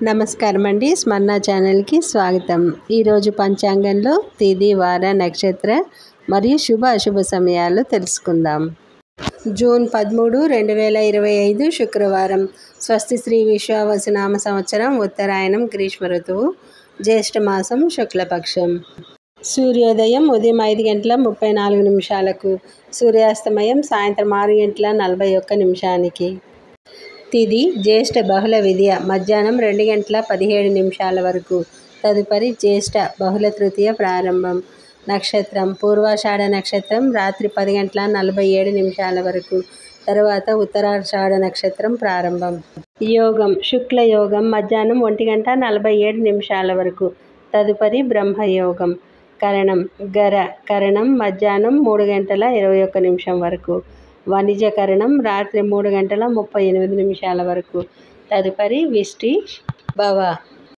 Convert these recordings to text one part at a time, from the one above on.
నమస్కారం అండి. స్మరణ ఛానల్కి స్వాగతం. ఈరోజు పంచాంగంలో తిథి, వార, నక్షత్ర మరియు శుభ అశుభ సమయాలు తెలుసుకుందాం. జూన్ 13, 2025 శుక్రవారం. స్వస్తి శ్రీ విశ్వావసునామ సంవత్సరం, ఉత్తరాయణం, గ్రీష్మ ఋతువు, జ్యేష్ఠ మాసం, శుక్లపక్షం. సూర్యోదయం ఉదయం 5:34, సూర్యాస్తమయం సాయంత్రం 6:41. తిథి జ్యేష్ఠ బహుళ విద్య మధ్యాహ్నం 2:17 వరకు. తదుపరి జ్యేష్ఠ బహుళ తృతీయ ప్రారంభం. నక్షత్రం పూర్వాషాఢ నక్షత్రం రాత్రి 10:47 వరకు. తరువాత ఉత్తరాషాఢ నక్షత్రం ప్రారంభం. యోగం శుక్ల యోగం మధ్యాహ్నం 1:47 వరకు. తదుపరి బ్రహ్మయోగం. కరణం గర కరణం మధ్యాహ్నం 3:21 వరకు. వణిజ కరణం రాత్రి 3:38 వరకు. తదుపరి విష్టి భవ.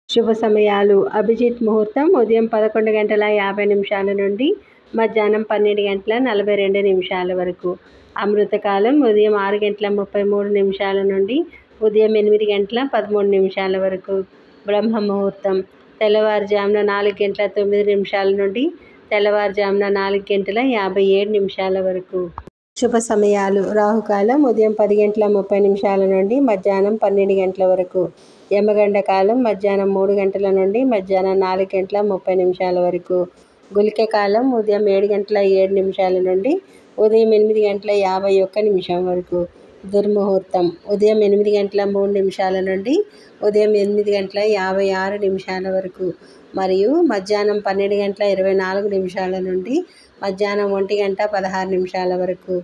శుభ సమయాలు. అభిజిత్ ముహూర్తం ఉదయం 11:50 నుండి మధ్యాహ్నం 12:42 వరకు. అమృతకాలం ఉదయం 6:33 నుండి ఉదయం 8:13 వరకు. బ్రహ్మ ముహూర్తం తెల్లవారుజామున 4:09 నుండి తెల్లవారుజామున 4:57 వరకు. శుభ సమయాలు. రాహుకాలం ఉదయం 10:30 నుండి మధ్యాహ్నం 12 వరకు. యమగండ కాలం మధ్యాహ్నం 3 నుండి మధ్యాహ్నం 4:30 వరకు. గుళిక కాలం ఉదయం 7:07 నుండి ఉదయం 8:51 వరకు. దుర్ముహూర్తం ఉదయం 8:03 నుండి ఉదయం 8:56 వరకు మరియు మధ్యాహ్నం 12:24 నుండి మధ్యాహ్నం 1:16 వరకు.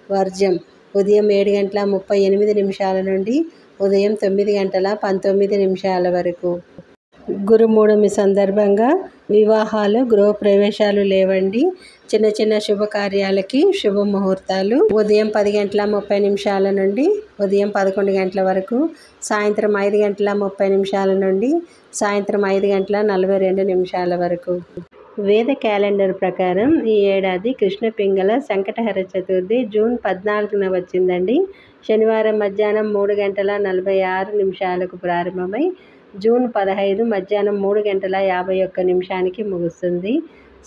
వర్జ్యం ఉదయం 7:38 నుండి ఉదయం 9:19 వరకు. గురుమూఢమి సందర్భంగా వివాహాలు, గృహప్రవేశాలు లేవండి. చిన్న చిన్న శుభకార్యాలకి శుభముహూర్తాలు ఉదయం 10:30 నుండి ఉదయం 11 వరకు. సాయంత్రం 5:30 నుండి సాయంత్రం 5:42 వరకు. వేద క్యాలెండర్ ప్రకారం ఈ ఏడాది కృష్ణ పింగళ సంకటహర చతుర్థి జూన్ 14 వచ్చిందండి. శనివారం మధ్యాహ్నం 3:46 ప్రారంభమై జూన్ 15 మధ్యాహ్నం 3:51 ముగుస్తుంది.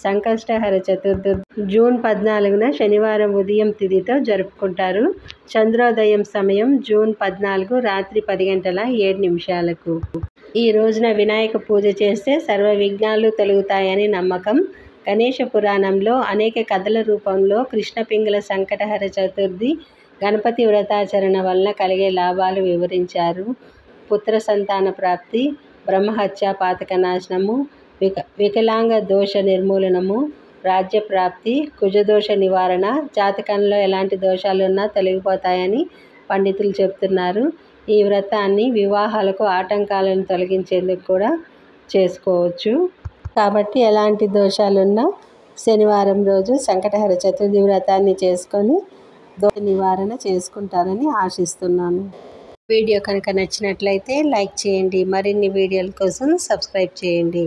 సంకష్టహర చతుర్థి జూన్ 14 శనివారం ఉదయం తిథితో జరుపుకుంటారు. చంద్రోదయం సమయం జూన్ 14 రాత్రి 10:07. ఈ రోజున వినాయక పూజ చేస్తే సర్వ విఘ్నాలు తొలగుతాయని నమ్మకం. గణేష పురాణంలో అనేక కథల రూపంలో కృష్ణ పింగళ సంకటహర చతుర్థి గణపతి వ్రతాచరణ వలన కలిగే లాభాలు వివరించారు. పుత్ర సంతాన ప్రాప్తి, బ్రహ్మహత్య పాతక నాశనము, వికలాంగ దోష నిర్మూలనము, రాజ్యప్రాప్తి, కుజదోష నివారణ, జాతకంలో ఎలాంటి దోషాలున్నా తొలగిపోతాయని పండితులు చెప్తున్నారు. ఈ వ్రతాన్ని వివాహాలకు ఆటంకాలను తొలగించేందుకు కూడా చేసుకోవచ్చు. కాబట్టి ఎలాంటి దోషాలున్నా శనివారం రోజు సంకటహర చతుర్థి వ్రతాన్ని చేసుకొని దోష నివారణ చేసుకుంటారని ఆశిస్తున్నాను. వీడియో కనుక నచ్చినట్లయితే లైక్ చేయండి. మరిన్ని వీడియోల కోసం సబ్స్క్రైబ్ చేయండి.